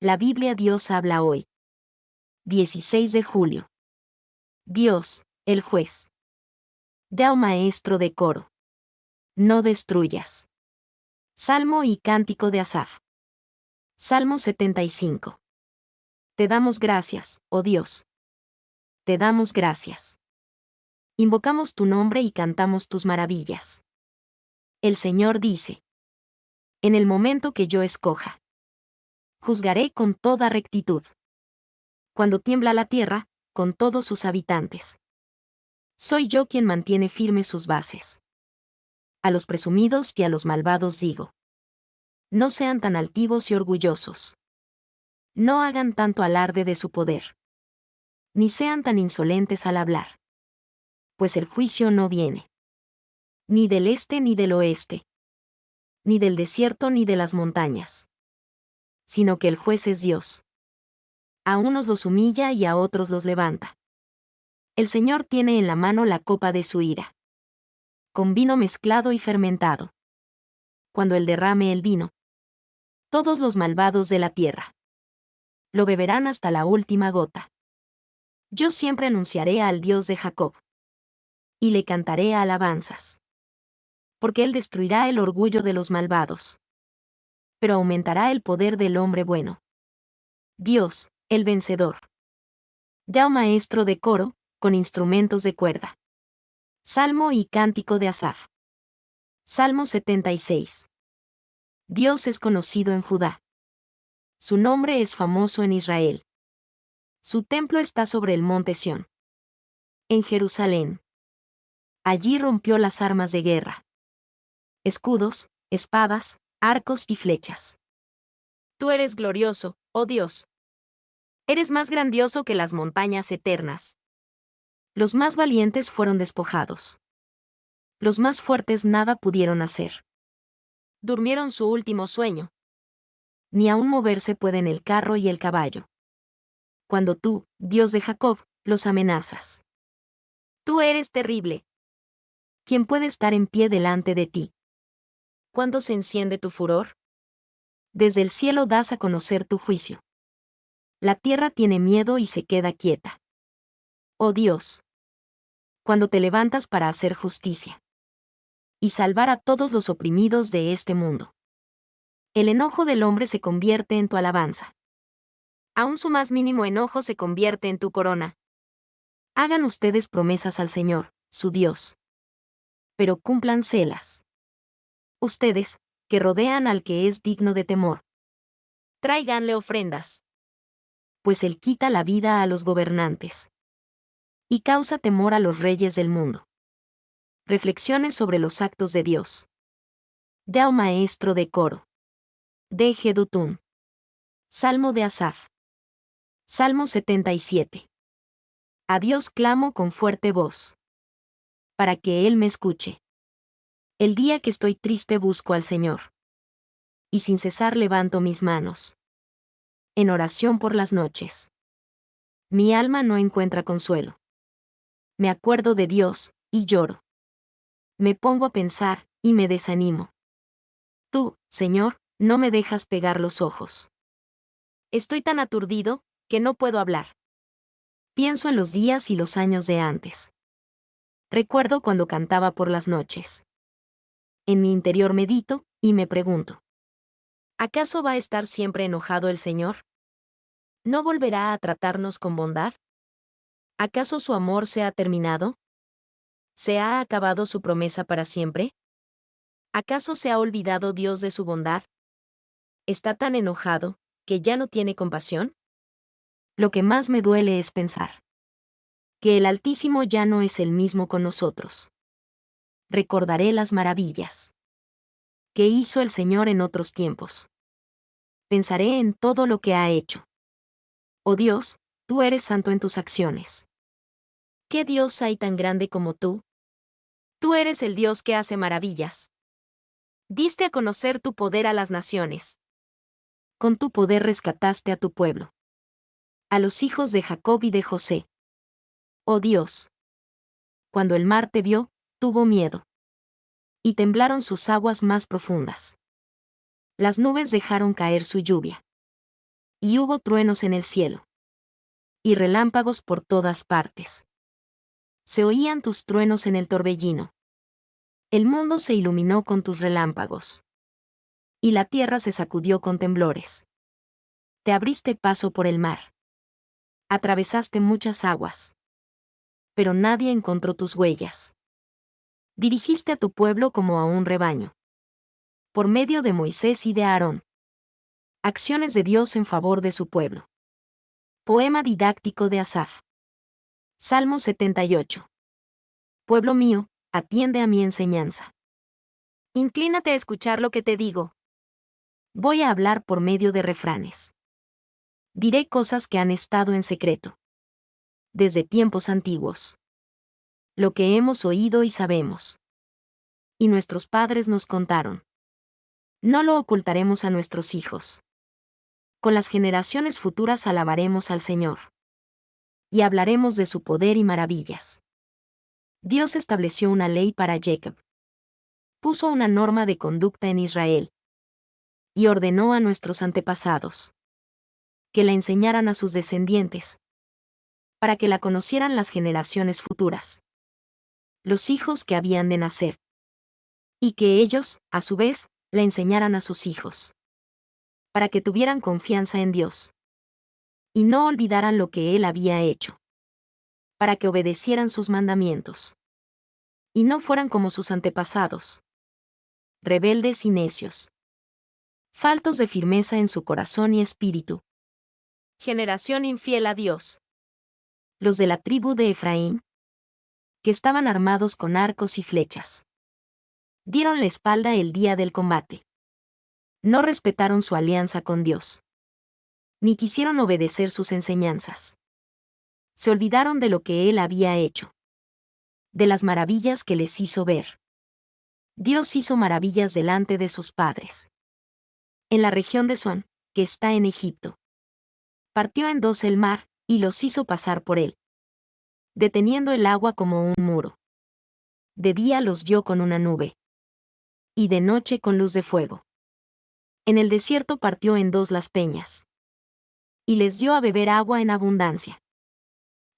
La Biblia Dios habla hoy. 16 de julio. Dios, el juez. Ya maestro de coro. No destruyas. Salmo y cántico de Asaf. Salmo 75. Te damos gracias, oh Dios. Te damos gracias. Invocamos tu nombre y cantamos tus maravillas. El Señor dice: en el momento que yo escoja, juzgaré con toda rectitud. Cuando tiembla la tierra, con todos sus habitantes. Soy yo quien mantiene firmes sus bases. A los presumidos y a los malvados digo: no sean tan altivos y orgullosos. No hagan tanto alarde de su poder. Ni sean tan insolentes al hablar. Pues el juicio no viene. Ni del este ni del oeste. Ni del desierto ni de las montañas. Sino que el juez es Dios. A unos los humilla y a otros los levanta. El Señor tiene en la mano la copa de su ira. Con vino mezclado y fermentado. Cuando Él derrame el vino, todos los malvados de la tierra lo beberán hasta la última gota. Yo siempre anunciaré al Dios de Jacob. Y le cantaré alabanzas. Porque Él destruirá el orgullo de los malvados. Pero aumentará el poder del hombre bueno. Dios, el vencedor. Ya maestro de coro, con instrumentos de cuerda. Salmo y cántico de Asaf. Salmo 76. Dios es conocido en Judá. Su nombre es famoso en Israel. Su templo está sobre el monte Sión. En Jerusalén. Allí rompió las armas de guerra. Escudos, espadas, arcos y flechas. Tú eres glorioso, oh Dios. Eres más grandioso que las montañas eternas. Los más valientes fueron despojados. Los más fuertes nada pudieron hacer. Durmieron su último sueño. Ni aún moverse pueden el carro y el caballo. Cuando tú, Dios de Jacob, los amenazas. Tú eres terrible. ¿Quién puede estar en pie delante de ti? ¿Cuándo se enciende tu furor? Desde el cielo das a conocer tu juicio. La tierra tiene miedo y se queda quieta. Oh Dios. Cuando te levantas para hacer justicia. Y salvar a todos los oprimidos de este mundo. El enojo del hombre se convierte en tu alabanza. Aún su más mínimo enojo se convierte en tu corona. Hagan ustedes promesas al Señor, su Dios. Pero cúmplanselas. Ustedes, que rodean al que es digno de temor. Tráiganle ofrendas. Pues Él quita la vida a los gobernantes. Y causa temor a los reyes del mundo. Reflexiones sobre los actos de Dios. Ya maestro de coro. De Jedutún. Salmo de Asaf. Salmo 77. A Dios clamo con fuerte voz. Para que Él me escuche. El día que estoy triste busco al Señor. Y sin cesar levanto mis manos. En oración por las noches. Mi alma no encuentra consuelo. Me acuerdo de Dios, y lloro. Me pongo a pensar, y me desanimo. Tú, Señor, no me dejas pegar los ojos. Estoy tan aturdido, que no puedo hablar. Pienso en los días y los años de antes. Recuerdo cuando cantaba por las noches. En mi interior medito, y me pregunto: ¿acaso va a estar siempre enojado el Señor? ¿No volverá a tratarnos con bondad? ¿Acaso su amor se ha terminado? ¿Se ha acabado su promesa para siempre? ¿Acaso se ha olvidado Dios de su bondad? ¿Está tan enojado, que ya no tiene compasión? Lo que más me duele es pensar que el Altísimo ya no es el mismo con nosotros. Recordaré las maravillas que hizo el Señor en otros tiempos. Pensaré en todo lo que ha hecho. Oh Dios, tú eres santo en tus acciones. ¿Qué Dios hay tan grande como tú? Tú eres el Dios que hace maravillas. Diste a conocer tu poder a las naciones. Con tu poder rescataste a tu pueblo. A los hijos de Jacob y de José. Oh Dios. Cuando el mar te vio, tuvo miedo. Y temblaron sus aguas más profundas. Las nubes dejaron caer su lluvia. Y hubo truenos en el cielo. Y relámpagos por todas partes. Se oían tus truenos en el torbellino. El mundo se iluminó con tus relámpagos. Y la tierra se sacudió con temblores. Te abriste paso por el mar. Atravesaste muchas aguas. Pero nadie encontró tus huellas. Dirigiste a tu pueblo como a un rebaño. Por medio de Moisés y de Aarón. Acciones de Dios en favor de su pueblo. Poema didáctico de Asaf. Salmo 78. Pueblo mío, atiende a mi enseñanza. Inclínate a escuchar lo que te digo. Voy a hablar por medio de refranes. Diré cosas que han estado en secreto. Desde tiempos antiguos. Lo que hemos oído y sabemos. Y nuestros padres nos contaron. No lo ocultaremos a nuestros hijos. Con las generaciones futuras alabaremos al Señor. Y hablaremos de su poder y maravillas. Dios estableció una ley para Jacob. Puso una norma de conducta en Israel. Y ordenó a nuestros antepasados que la enseñaran a sus descendientes, para que la conocieran las generaciones futuras, los hijos que habían de nacer, y que ellos, a su vez, la enseñaran a sus hijos, para que tuvieran confianza en Dios, y no olvidaran lo que Él había hecho, para que obedecieran sus mandamientos, y no fueran como sus antepasados, rebeldes y necios, faltos de firmeza en su corazón y espíritu. Generación infiel a Dios. Los de la tribu de Efraín, que estaban armados con arcos y flechas, dieron la espalda el día del combate. No respetaron su alianza con Dios, ni quisieron obedecer sus enseñanzas. Se olvidaron de lo que Él había hecho, de las maravillas que les hizo ver. Dios hizo maravillas delante de sus padres. En la región de Zoán, que está en Egipto. Partió en dos el mar, y los hizo pasar por él, deteniendo el agua como un muro. De día los guió con una nube, y de noche con luz de fuego. En el desierto partió en dos las peñas, y les dio a beber agua en abundancia.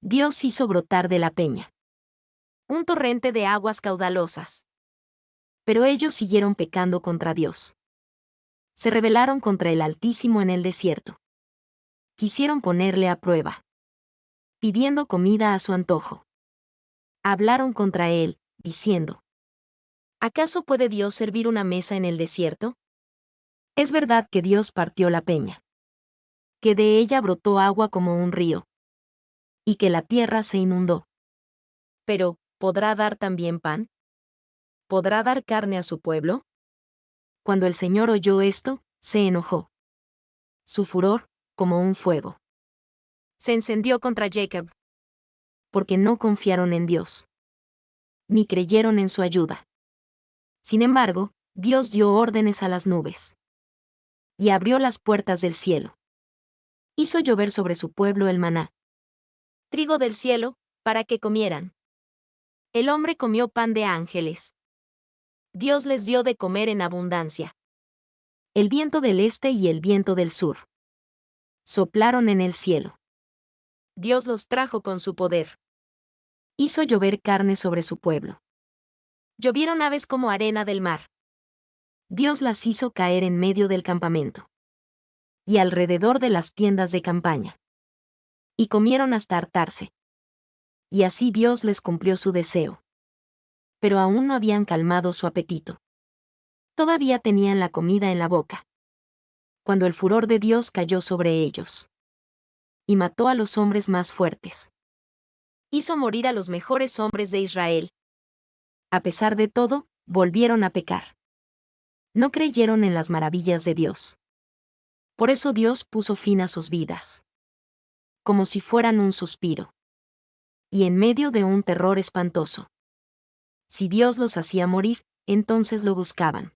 Dios hizo brotar de la peña un torrente de aguas caudalosas. Pero ellos siguieron pecando contra Dios. Se rebelaron contra el Altísimo en el desierto. Quisieron ponerle a prueba, pidiendo comida a su antojo. Hablaron contra él, diciendo: ¿acaso puede Dios servir una mesa en el desierto? Es verdad que Dios partió la peña, que de ella brotó agua como un río, y que la tierra se inundó. Pero, ¿podrá dar también pan? ¿Podrá dar carne a su pueblo? Cuando el Señor oyó esto, se enojó. Su furor, como un fuego, se encendió contra Jacob, porque no confiaron en Dios, ni creyeron en su ayuda. Sin embargo, Dios dio órdenes a las nubes, y abrió las puertas del cielo. Hizo llover sobre su pueblo el maná, trigo del cielo, para que comieran. El hombre comió pan de ángeles. Dios les dio de comer en abundancia. El viento del este y el viento del sur soplaron en el cielo. Dios los trajo con su poder. Hizo llover carne sobre su pueblo. Llovieron aves como arena del mar. Dios las hizo caer en medio del campamento y alrededor de las tiendas de campaña. Y comieron hasta hartarse. Y así Dios les cumplió su deseo. Pero aún no habían calmado su apetito. Todavía tenían la comida en la boca, cuando el furor de Dios cayó sobre ellos. Y mató a los hombres más fuertes. Hizo morir a los mejores hombres de Israel. A pesar de todo, volvieron a pecar. No creyeron en las maravillas de Dios. Por eso Dios puso fin a sus vidas, como si fueran un suspiro, y en medio de un terror espantoso. Si Dios los hacía morir, entonces lo buscaban.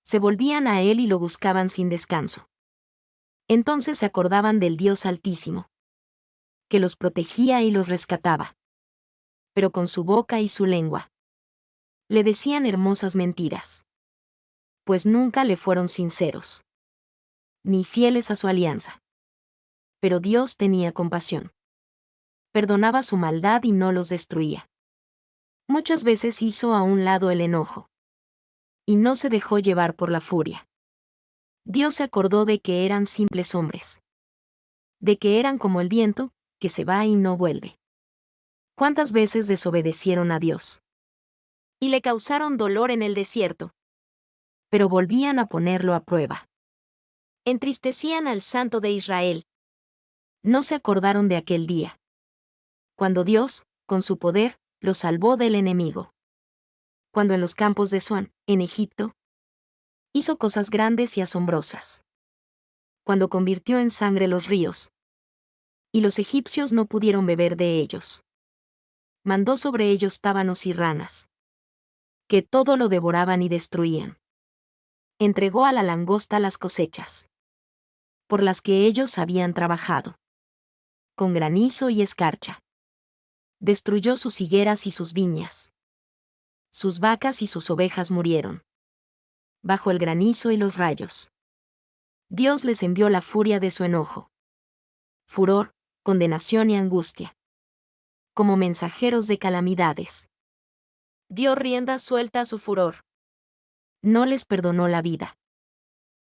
Se volvían a Él y lo buscaban sin descanso. Entonces se acordaban del Dios Altísimo, que los protegía y los rescataba. Pero con su boca y su lengua le decían hermosas mentiras, pues nunca le fueron sinceros, ni fieles a su alianza. Pero Dios tenía compasión. Perdonaba su maldad y no los destruía. Muchas veces hizo a un lado el enojo. Y no se dejó llevar por la furia. Dios se acordó de que eran simples hombres. De que eran como el viento, que se va y no vuelve. ¿Cuántas veces desobedecieron a Dios? Y le causaron dolor en el desierto. Pero volvían a ponerlo a prueba. Entristecían al Santo de Israel. No se acordaron de aquel día. Cuando Dios, con su poder, los salvó del enemigo. Cuando en los campos de Zoán, en Egipto, hizo cosas grandes y asombrosas. Cuando convirtió en sangre los ríos. Y los egipcios no pudieron beber de ellos. Mandó sobre ellos tábanos y ranas. Que todo lo devoraban y destruían. Entregó a la langosta las cosechas. Por las que ellos habían trabajado. Con granizo y escarcha. Destruyó sus higueras y sus viñas. Sus vacas y sus ovejas murieron. Bajo el granizo y los rayos. Dios les envió la furia de su enojo. Furor, condenación y angustia. Como mensajeros de calamidades. Dio rienda suelta a su furor. No les perdonó la vida.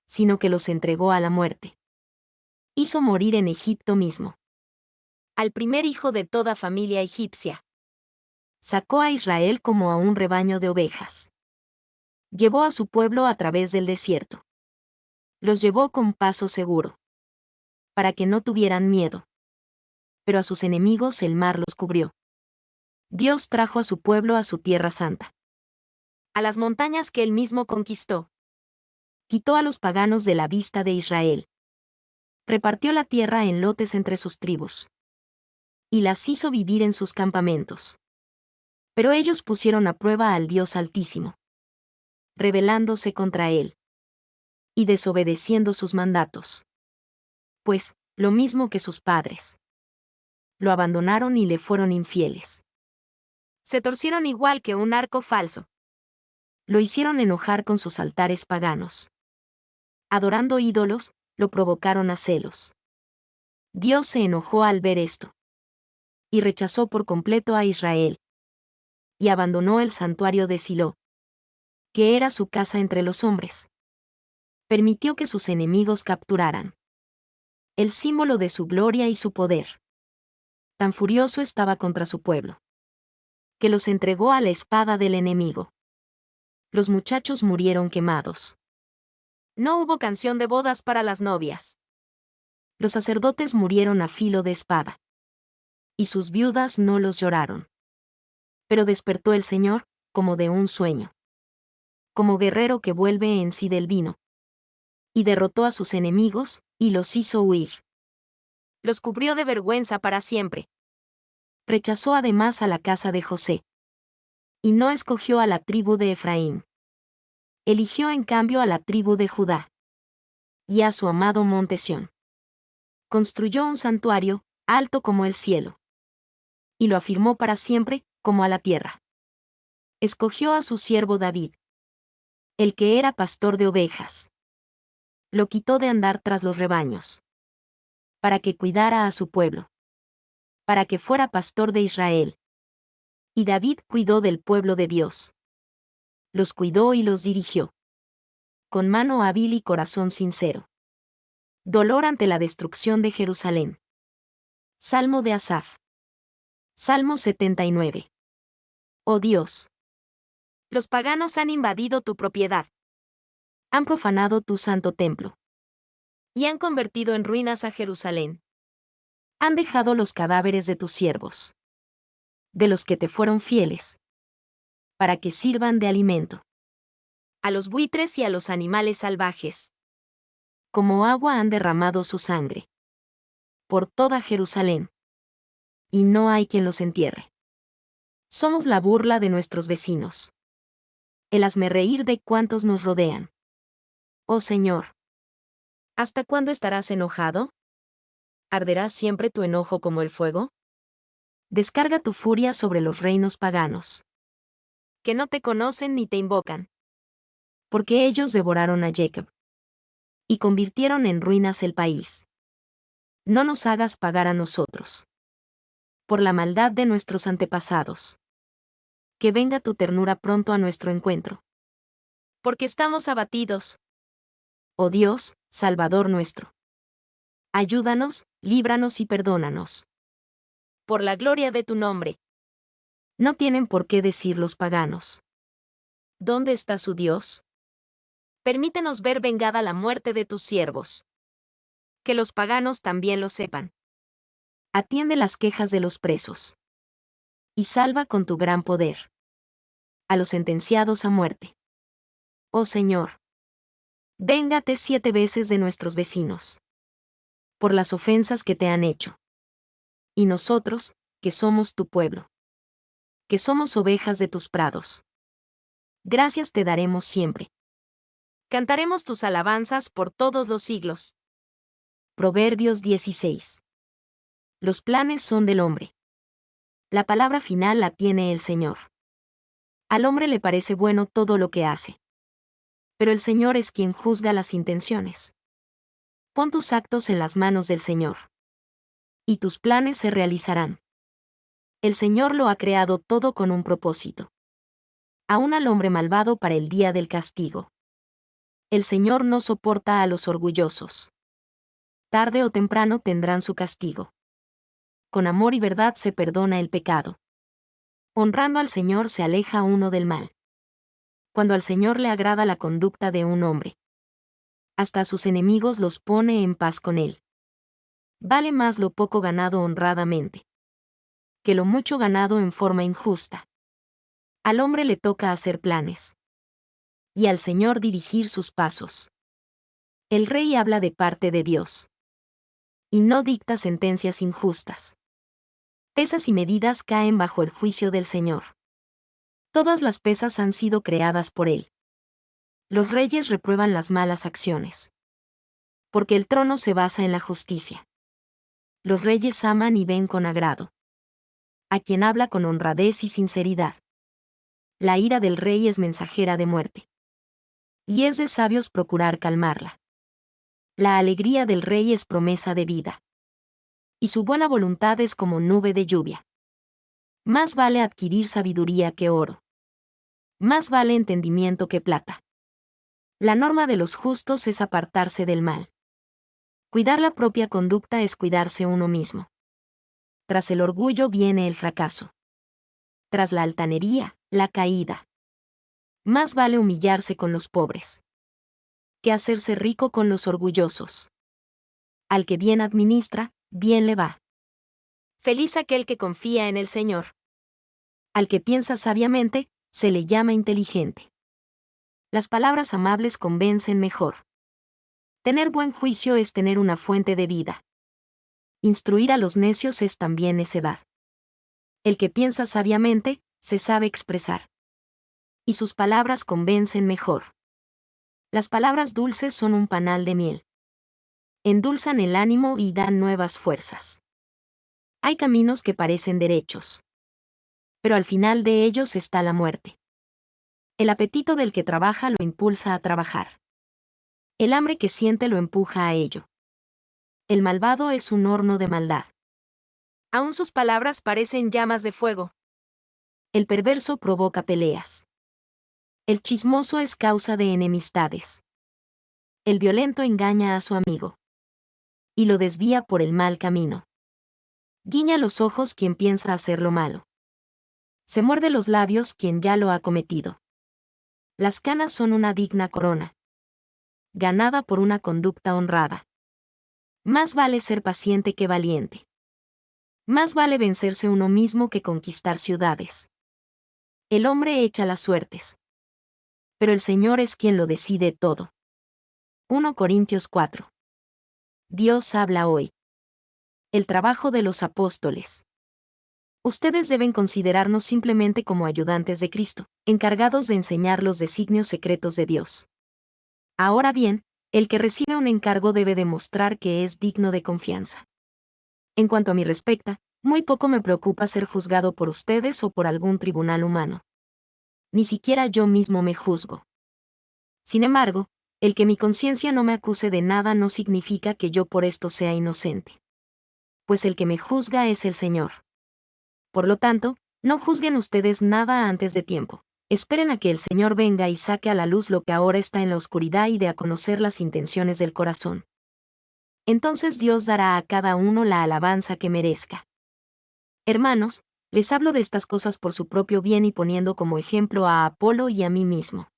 Sino que los entregó a la muerte. Hizo morir en Egipto mismo. Al primer hijo de toda familia egipcia. Sacó a Israel como a un rebaño de ovejas. Llevó a su pueblo a través del desierto. Los llevó con paso seguro. Para que no tuvieran miedo. Pero a sus enemigos el mar los cubrió. Dios trajo a su pueblo a su tierra santa. A las montañas que él mismo conquistó. Quitó a los paganos de la vista de Israel. Repartió la tierra en lotes entre sus tribus. Y las hizo vivir en sus campamentos. Pero ellos pusieron a prueba al Dios Altísimo. Rebelándose contra él. Y desobedeciendo sus mandatos. Pues, lo mismo que sus padres. Lo abandonaron y le fueron infieles. Se torcieron igual que un arco falso. Lo hicieron enojar con sus altares paganos. Adorando ídolos, lo provocaron a celos. Dios se enojó al ver esto. Y rechazó por completo a Israel. Y abandonó el santuario de Silo. Que era su casa entre los hombres. Permitió que sus enemigos capturaran. El símbolo de su gloria y su poder. Tan furioso estaba contra su pueblo. Que los entregó a la espada del enemigo. Los muchachos murieron quemados. No hubo canción de bodas para las novias. Los sacerdotes murieron a filo de espada. Y sus viudas no los lloraron. Pero despertó el Señor, como de un sueño. Como guerrero que vuelve en sí del vino. Y derrotó a sus enemigos, y los hizo huir. Los cubrió de vergüenza para siempre. Rechazó además a la casa de José. Y no escogió a la tribu de Efraín. Eligió en cambio a la tribu de Judá. Y a su amado monte Sión. Construyó un santuario, alto como el cielo. Y lo afirmó para siempre, como a la tierra. Escogió a su siervo David. El que era pastor de ovejas. Lo quitó de andar tras los rebaños. Para que cuidara a su pueblo. Para que fuera pastor de Israel. Y David cuidó del pueblo de Dios. Los cuidó y los dirigió. Con mano hábil y corazón sincero. Dolor ante la destrucción de Jerusalén. Salmo de Asaf. Salmo 79. Oh Dios. Los paganos han invadido tu propiedad. Han profanado tu santo templo. Y han convertido en ruinas a Jerusalén. Han dejado los cadáveres de tus siervos. De los que te fueron fieles. Para que sirvan de alimento. A los buitres y a los animales salvajes. Como agua han derramado su sangre. Por toda Jerusalén. Y no hay quien los entierre. Somos la burla de nuestros vecinos. El hazmerreír de cuantos nos rodean. Oh Señor. ¿Hasta cuándo estarás enojado? ¿Arderá siempre tu enojo como el fuego? Descarga tu furia sobre los reinos paganos. Que no te conocen ni te invocan. Porque ellos devoraron a Jacob. Y convirtieron en ruinas el país. No nos hagas pagar a nosotros por la maldad de nuestros antepasados. Que venga tu ternura pronto a nuestro encuentro. Porque estamos abatidos. Oh Dios, Salvador nuestro. Ayúdanos, líbranos y perdónanos. Por la gloria de tu nombre. No tienen por qué decir los paganos. ¿Dónde está su Dios? Permítenos ver vengada la muerte de tus siervos. Que los paganos también lo sepan. Atiende las quejas de los presos. Y salva con tu gran poder a los sentenciados a muerte. Oh Señor, véngate 7 veces de nuestros vecinos por las ofensas que te han hecho. Y nosotros, que somos tu pueblo, que somos ovejas de tus prados, gracias te daremos siempre. Cantaremos tus alabanzas por todos los siglos. Proverbios 16. Los planes son del hombre. La palabra final la tiene el Señor. Al hombre le parece bueno todo lo que hace. Pero el Señor es quien juzga las intenciones. Pon tus actos en las manos del Señor. Y tus planes se realizarán. El Señor lo ha creado todo con un propósito. Aún al hombre malvado para el día del castigo. El Señor no soporta a los orgullosos. Tarde o temprano tendrán su castigo. Con amor y verdad se perdona el pecado. Honrando al Señor se aleja uno del mal. Cuando al Señor le agrada la conducta de un hombre, hasta a sus enemigos los pone en paz con él. Vale más lo poco ganado honradamente que lo mucho ganado en forma injusta. Al hombre le toca hacer planes y al Señor dirigir sus pasos. El rey habla de parte de Dios y no dicta sentencias injustas. Pesas y medidas caen bajo el juicio del Señor. Todas las pesas han sido creadas por Él. Los reyes reprueban las malas acciones, porque el trono se basa en la justicia. Los reyes aman y ven con agrado a quien habla con honradez y sinceridad. La ira del rey es mensajera de muerte, y es de sabios procurar calmarla. La alegría del rey es promesa de vida, y su buena voluntad es como nube de lluvia. Más vale adquirir sabiduría que oro. Más vale entendimiento que plata. La norma de los justos es apartarse del mal. Cuidar la propia conducta es cuidarse uno mismo. Tras el orgullo viene el fracaso. Tras la altanería, la caída. Más vale humillarse con los pobres que hacerse rico con los orgullosos. Al que bien administra, bien le va. Feliz aquel que confía en el Señor. Al que piensa sabiamente, se le llama inteligente. Las palabras amables convencen mejor. Tener buen juicio es tener una fuente de vida. Instruir a los necios es también necedad. El que piensa sabiamente, se sabe expresar. Y sus palabras convencen mejor. Las palabras dulces son un panal de miel. Endulzan el ánimo y dan nuevas fuerzas. Hay caminos que parecen derechos, pero al final de ellos está la muerte. El apetito del que trabaja lo impulsa a trabajar. El hambre que siente lo empuja a ello. El malvado es un horno de maldad. Aún sus palabras parecen llamas de fuego. El perverso provoca peleas. El chismoso es causa de enemistades. El violento engaña a su amigo y lo desvía por el mal camino. Guiña los ojos quien piensa hacer lo malo. Se muerde los labios quien ya lo ha cometido. Las canas son una digna corona, ganada por una conducta honrada. Más vale ser paciente que valiente. Más vale vencerse uno mismo que conquistar ciudades. El hombre echa las suertes, pero el Señor es quien lo decide todo. 1 Corintios 4. Dios habla hoy. El trabajo de los apóstoles. Ustedes deben considerarnos simplemente como ayudantes de Cristo, encargados de enseñar los designios secretos de Dios. Ahora bien, el que recibe un encargo debe demostrar que es digno de confianza. En cuanto a mí respecta, muy poco me preocupa ser juzgado por ustedes o por algún tribunal humano. Ni siquiera yo mismo me juzgo. Sin embargo, el que mi conciencia no me acuse de nada no significa que yo por esto sea inocente. pues el que me juzga es el Señor. Por lo tanto, no juzguen ustedes nada antes de tiempo. Esperen a que el Señor venga y saque a la luz lo que ahora está en la oscuridad y dé a conocer las intenciones del corazón. Entonces Dios dará a cada uno la alabanza que merezca. Hermanos, les hablo de estas cosas por su propio bien y poniendo como ejemplo a Apolo y a mí mismo.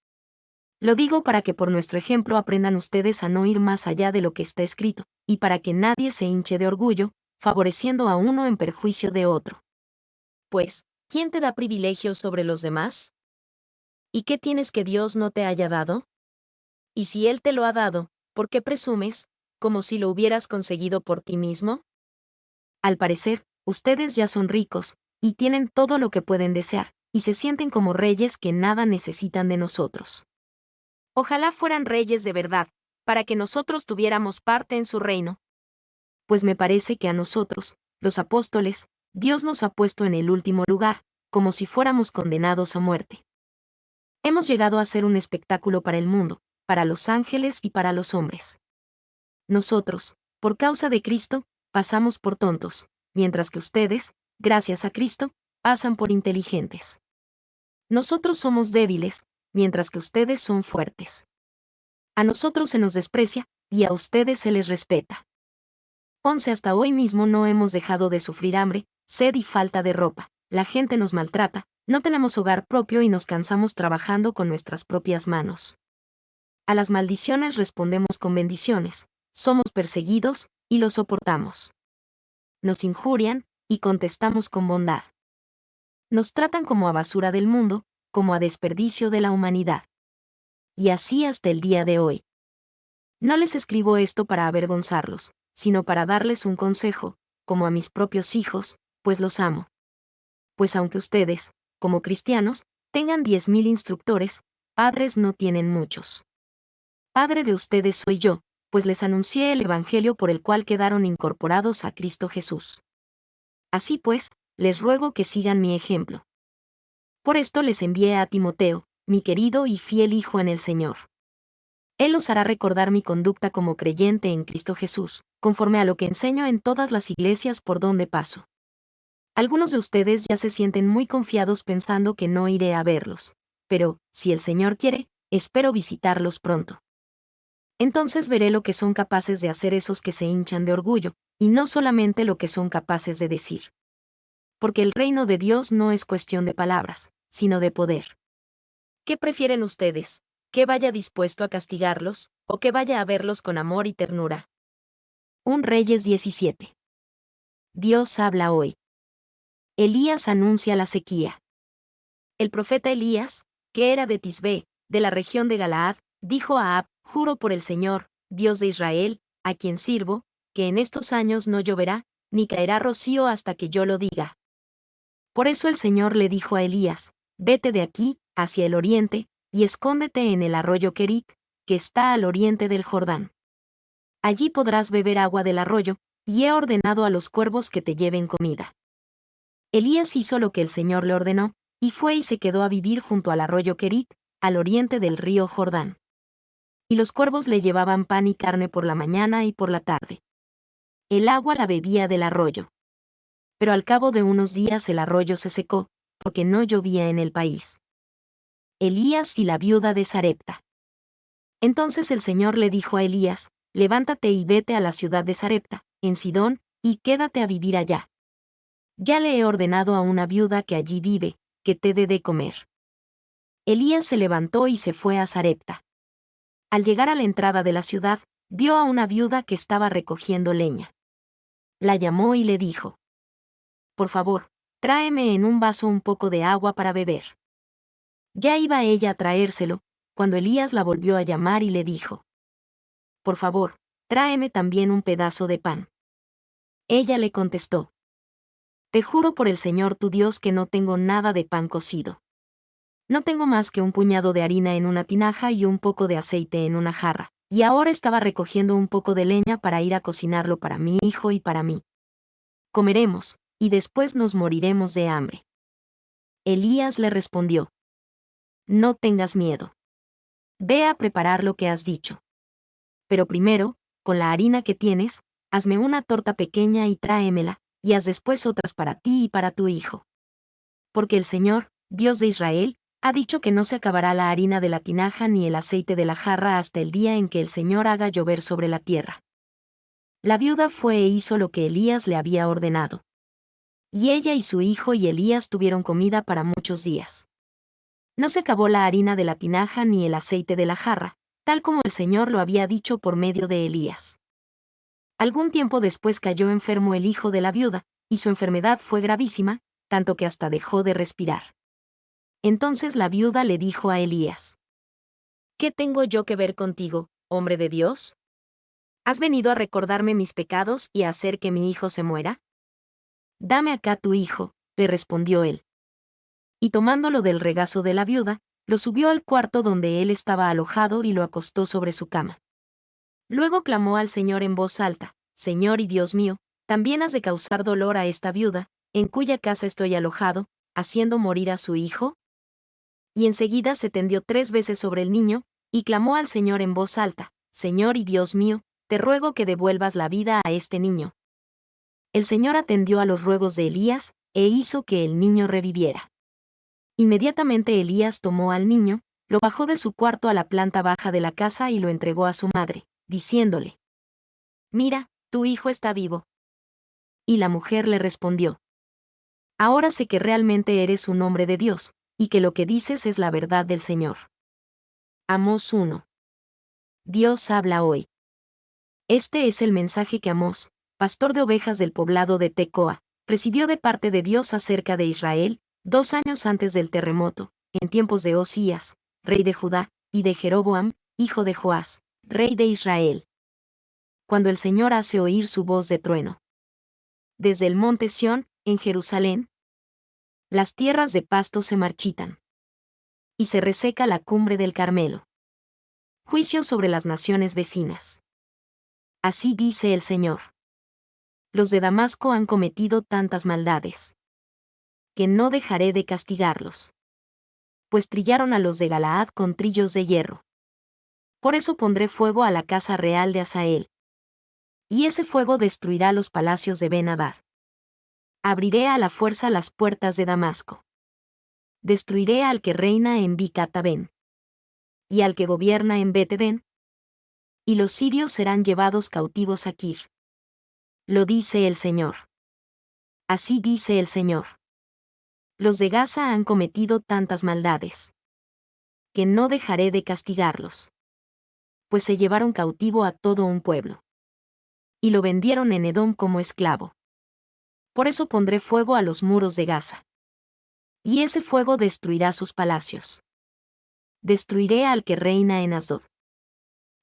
Lo digo para que por nuestro ejemplo aprendan ustedes a no ir más allá de lo que está escrito, y para que nadie se hinche de orgullo, favoreciendo a uno en perjuicio de otro. Pues, ¿quién te da privilegios sobre los demás? ¿Y qué tienes que Dios no te haya dado? Y si Él te lo ha dado, ¿por qué presumes, como si lo hubieras conseguido por ti mismo? Al parecer, ustedes ya son ricos, y tienen todo lo que pueden desear, y se sienten como reyes que nada necesitan de nosotros. Ojalá fueran reyes de verdad, para que nosotros tuviéramos parte en su reino. Pues me parece que a nosotros, los apóstoles, Dios nos ha puesto en el último lugar, como si fuéramos condenados a muerte. Hemos llegado a ser un espectáculo para el mundo, para los ángeles y para los hombres. Nosotros, por causa de Cristo, pasamos por tontos, mientras que ustedes, gracias a Cristo, pasan por inteligentes. Nosotros somos débiles, mientras que ustedes son fuertes. A nosotros se nos desprecia, y a ustedes se les respeta. 11 Hasta hoy mismo no hemos dejado de sufrir hambre, sed y falta de ropa. La gente nos maltrata, no tenemos hogar propio y nos cansamos trabajando con nuestras propias manos. A las maldiciones respondemos con bendiciones, somos perseguidos, y lo soportamos. Nos injurian, y contestamos con bondad. Nos tratan como a basura del mundo, como a desperdicio de la humanidad. Y así hasta el día de hoy. No les escribo esto para avergonzarlos, sino para darles un consejo, como a mis propios hijos, pues los amo. Pues aunque ustedes, como cristianos, tengan 10,000 instructores, padres no tienen muchos. Padre de ustedes soy yo, pues les anuncié el Evangelio por el cual quedaron incorporados a Cristo Jesús. Así pues, les ruego que sigan mi ejemplo. Por esto les envié a Timoteo, mi querido y fiel hijo en el Señor. Él os hará recordar mi conducta como creyente en Cristo Jesús, conforme a lo que enseño en todas las iglesias por donde paso. Algunos de ustedes ya se sienten muy confiados pensando que no iré a verlos, pero, si el Señor quiere, espero visitarlos pronto. Entonces veré lo que son capaces de hacer esos que se hinchan de orgullo, y no solamente lo que son capaces de decir. Porque el reino de Dios no es cuestión de palabras, sino de poder. ¿Qué prefieren ustedes? ¿Que vaya dispuesto a castigarlos, o que vaya a verlos con amor y ternura? 1 Reyes 17. Dios habla hoy. Elías anuncia la sequía. El profeta Elías, que era de Tisbé, de la región de Galaad, dijo a Ahab: juro por el Señor, Dios de Israel, a quien sirvo, que en estos años no lloverá, ni caerá rocío hasta que yo lo diga. Por eso el Señor le dijo a Elías: vete de aquí, hacia el oriente, y escóndete en el arroyo Querit, que está al oriente del Jordán. Allí podrás beber agua del arroyo, y he ordenado a los cuervos que te lleven comida. Elías hizo lo que el Señor le ordenó, y fue y se quedó a vivir junto al arroyo Querit, al oriente del río Jordán. Y los cuervos le llevaban pan y carne por la mañana y por la tarde. El agua la bebía del arroyo. Pero al cabo de unos días el arroyo se secó, porque no llovía en el país. Elías y la viuda de Sarepta. Entonces el Señor le dijo a Elías: levántate y vete a la ciudad de Sarepta, en Sidón, y quédate a vivir allá. Ya le he ordenado a una viuda que allí vive, que te dé de comer. Elías se levantó y se fue a Sarepta. Al llegar a la entrada de la ciudad, vio a una viuda que estaba recogiendo leña. La llamó y le dijo: por favor, tráeme en un vaso un poco de agua para beber. Ya iba ella a traérselo, cuando Elías la volvió a llamar y le dijo: por favor, tráeme también un pedazo de pan. Ella le contestó: te juro por el Señor tu Dios que no tengo nada de pan cocido. No tengo más que un puñado de harina en una tinaja y un poco de aceite en una jarra, y ahora estaba recogiendo un poco de leña para ir a cocinarlo para mi hijo y para mí. Comeremos, y después nos moriremos de hambre. Elías le respondió: no tengas miedo. Ve a preparar lo que has dicho. Pero primero, con la harina que tienes, Hazme una torta pequeña y tráemela, y haz después otras para ti y para tu hijo. Porque el Señor, Dios de Israel, ha dicho que no se acabará la harina de la tinaja ni el aceite de la jarra hasta el día en que el Señor haga llover sobre la tierra. La viuda fue e hizo lo que Elías le había ordenado. Y ella y su hijo y Elías tuvieron comida para muchos días. No se acabó la harina de la tinaja ni el aceite de la jarra, tal como el Señor lo había dicho por medio de Elías. Algún tiempo después cayó enfermo el hijo de la viuda, y su enfermedad fue gravísima, tanto que hasta dejó de respirar. Entonces la viuda le dijo a Elías: ¿Qué tengo yo que ver contigo, hombre de Dios? ¿Has venido a recordarme mis pecados y a hacer que mi hijo se muera? Dame acá tu hijo, le respondió él. Y tomándolo del regazo de la viuda, lo subió al cuarto donde él estaba alojado y lo acostó sobre su cama. Luego clamó al Señor en voz alta: Señor y Dios mío, también has de causar dolor a esta viuda, en cuya casa estoy alojado, haciendo morir a su hijo. Y enseguida se tendió 3 veces sobre el niño, y clamó al Señor en voz alta: Señor y Dios mío, te ruego que devuelvas la vida a este niño. El Señor atendió a los ruegos de Elías, e hizo que el niño reviviera. Inmediatamente Elías tomó al niño, lo bajó de su cuarto a la planta baja de la casa y lo entregó a su madre, diciéndole: Mira, tu hijo está vivo. Y la mujer le respondió: Ahora sé que realmente eres un hombre de Dios, y que lo que dices es la verdad del Señor. Amós 1. Dios habla hoy. Este es el mensaje que Amós, pastor de ovejas del poblado de Tecoa, recibió de parte de Dios acerca de Israel, 2 años antes del terremoto, en tiempos de Osías, rey de Judá, y de Jeroboam, hijo de Joás, rey de Israel. Cuando el Señor hace oír su voz de trueno. Desde el monte Sión, en Jerusalén, las tierras de pasto se marchitan. Y se reseca la cumbre del Carmelo. Juicio sobre las naciones vecinas. Así dice el Señor. Los de Damasco han cometido tantas maldades, que no dejaré de castigarlos. Pues trillaron a los de Galaad con trillos de hierro. Por eso pondré fuego a la casa real de Hazael. Y ese fuego destruirá los palacios de Ben-Hadad. Abriré a la fuerza las puertas de Damasco. Destruiré al que reina en Bicataben. Y al que gobierna en Bet-Edén. Y los sirios serán llevados cautivos a Kir. Lo dice el Señor. Así dice el Señor. Los de Gaza han cometido tantas maldades, que no dejaré de castigarlos. Pues se llevaron cautivo a todo un pueblo. Y lo vendieron en Edom como esclavo. Por eso pondré fuego a los muros de Gaza. Y ese fuego destruirá sus palacios. Destruiré al que reina en Asdod.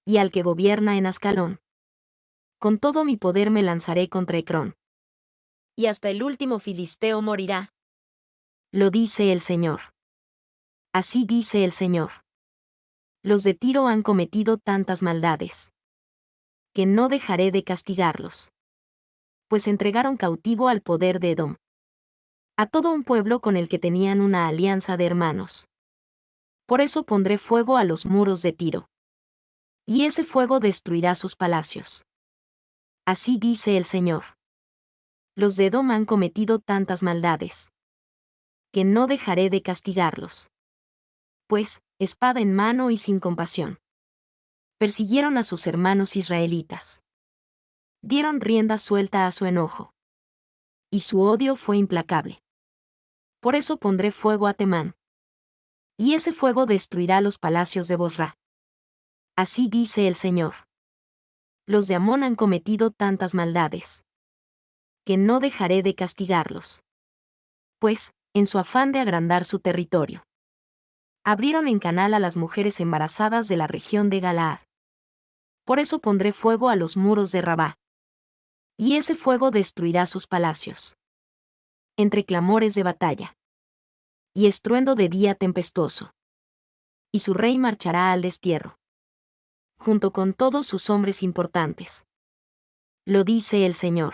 Y al que gobierna en Ascalón. Con todo mi poder me lanzaré contra Ecrón. Y hasta el último filisteo morirá. Lo dice el Señor. Así dice el Señor. Los de Tiro han cometido tantas maldades, que no dejaré de castigarlos. Pues entregaron cautivo al poder de Edom. A todo un pueblo con el que tenían una alianza de hermanos. Por eso pondré fuego a los muros de Tiro. Y ese fuego destruirá sus palacios. Así dice el Señor. Los de Edom han cometido tantas maldades, que no dejaré de castigarlos. Pues, espada en mano y sin compasión, persiguieron a sus hermanos israelitas. Dieron rienda suelta a su enojo. Y su odio fue implacable. Por eso pondré fuego a Temán. Y ese fuego destruirá los palacios de Bosra. Así dice el Señor. Los de Amón han cometido tantas maldades, que no dejaré de castigarlos. Pues, en su afán de agrandar su territorio, abrieron en canal a las mujeres embarazadas de la región de Galaad. Por eso pondré fuego a los muros de Rabá. Y ese fuego destruirá sus palacios. Entre clamores de batalla. Y estruendo de día tempestuoso. Y su rey marchará al destierro. Junto con todos sus hombres importantes. Lo dice el Señor.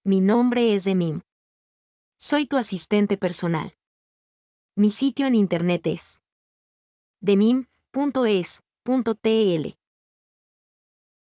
Mi nombre es Demim. Soy tu asistente personal. Mi sitio en internet es demim.es.tl